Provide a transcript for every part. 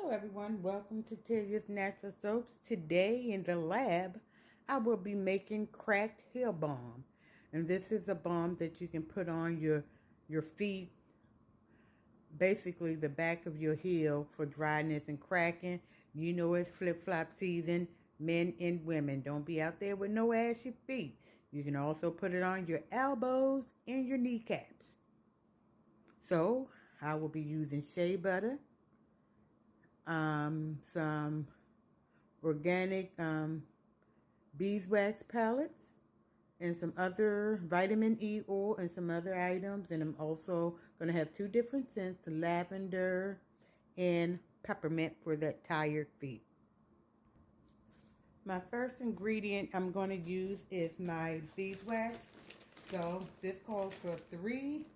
Hello everyone, welcome to Tilia's Natural Soaps. Today in the lab, I will be making cracked heel balm. And this is a balm that you can put on your feet, basically the back of your heel for dryness and cracking. You know it's flip-flop season, men and women. Don't be out there with no ashy feet. You can also put it on your elbows and your kneecaps. So, I will be using shea butter, some organic beeswax pellets, and some other vitamin E oil and some other items. And I'm also going to have two different scents, lavender and peppermint for that tired feet. My first ingredient I'm going to use is my beeswax. So this calls for 3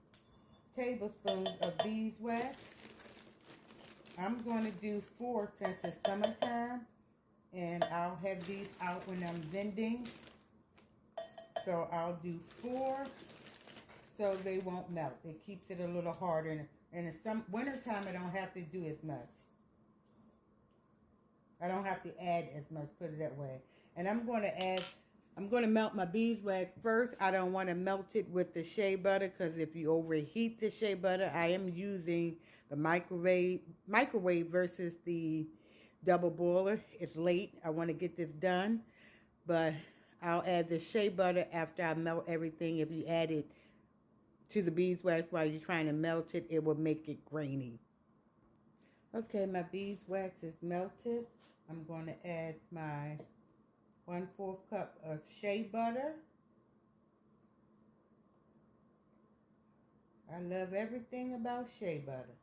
tablespoons of beeswax. I'm going to do 4 since it's summertime, and I'll have these out when I'm vending. So I'll do 4 so they won't melt. It keeps it a little harder. And in some wintertime, I don't have to do as much. I don't have to add as much, put it that way. And I'm going to melt my beeswax first. I don't want to melt it with the shea butter, because if you overheat the shea butter, I am using the microwave versus the double boiler. It's late. I want to get this done. But I'll add the shea butter after I melt everything. If you add it to the beeswax while you're trying to melt it, it will make it grainy. Okay, my beeswax is melted. I'm going to add my 1/4 cup of shea butter. I love everything about shea butter.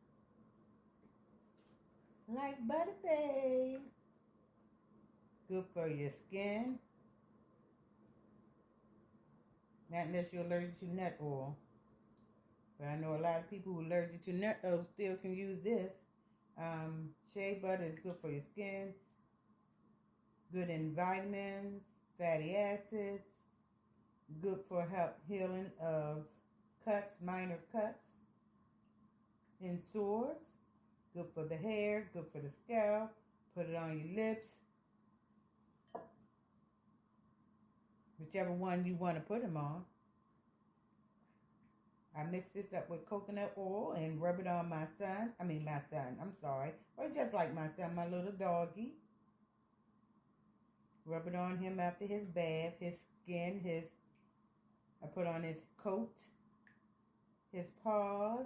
Like butter, babe. Good for your skin. Not unless you're allergic to nut oil. But I know a lot of people who are allergic to nut oil still can use this. Shea butter is good for your skin. Good in vitamins, fatty acids. Good for healing of cuts, minor cuts, and sores. Good for the hair, good for the scalp. Put it on your lips. Whichever one you want to put them on. I mix this up with coconut oil and rub it on my son. Or just like my son, my little doggy. Rub it on him after his bath, his skin, I put on his coat, his paws,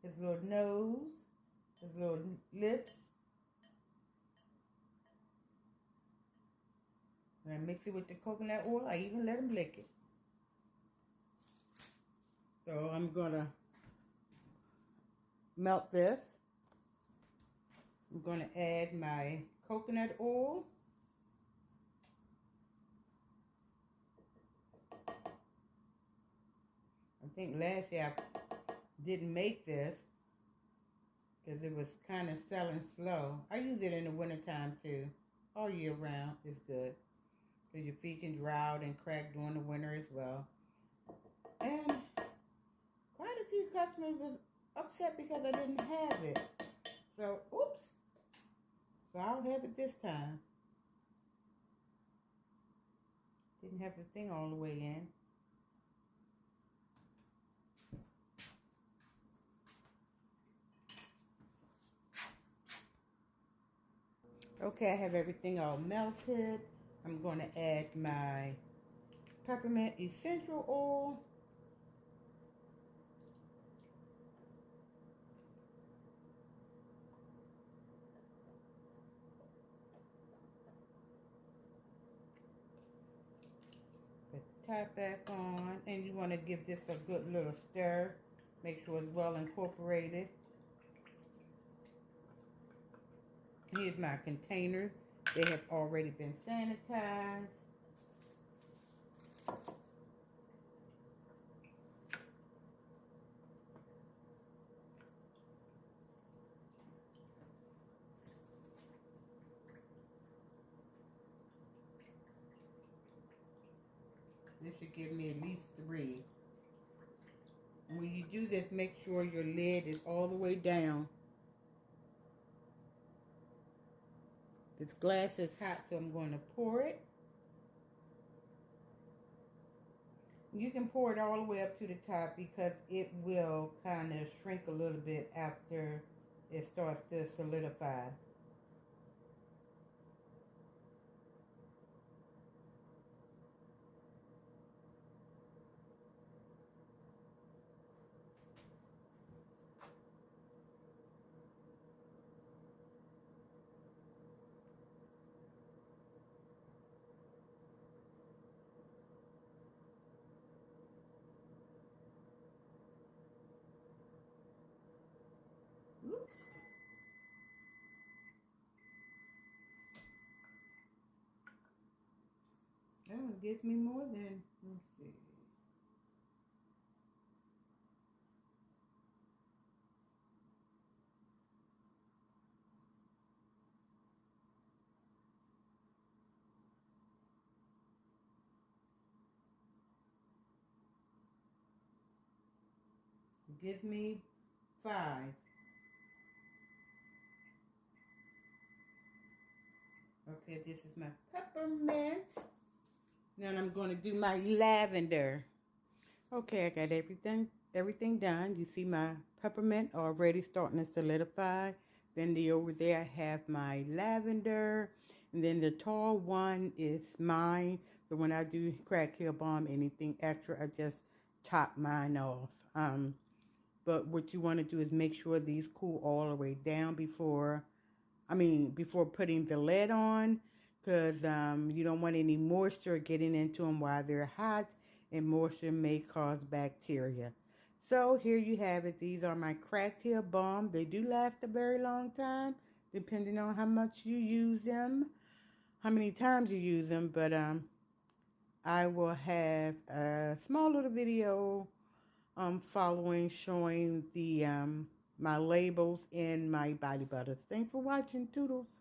his little nose, his little lips. And I mix it with the coconut oil. I even let him lick it. So I'm going to melt this. I'm going to add my coconut oil. I think last year I didn't make this because it was kind of selling slow. I use it in the wintertime too. All year round is good. Because your feet can dry out and crack during the winter as well. And quite a few customers was upset because I didn't have it. So, oops. So I'll have it this time. Didn't have the thing all the way in. Okay, I have everything all melted. I'm going to add my peppermint essential oil. Put the top back on, and you want to give this a good little stir. Make sure it's well incorporated. Here's my containers. They have already been sanitized. This should give me at least 3. When you do this, make sure your lid is all the way down. This glass is hot, so I'm going to pour it. You can pour it all the way up to the top because it will kind of shrink a little bit after it starts to solidify. Oops. That one gives me more than, let's see. It gives me 5. Okay, this is my peppermint. Now I'm going to do my lavender. Okay, I got everything done. You see my peppermint already starting to solidify. Then over there I have my lavender. And then the tall one is mine. So when I do crack heel balm, anything extra, I just top mine off. But what you want to do is make sure these cool all the way down before putting the lid on, because you don't want any moisture getting into them while they're hot, and moisture may cause bacteria. So here you have it. These are my cracked heel balm. They do last a very long time, depending on how much you use them, how many times you use them. But I will have a small little video following showing the my labels and my body butters. Thanks for watching. Toodles.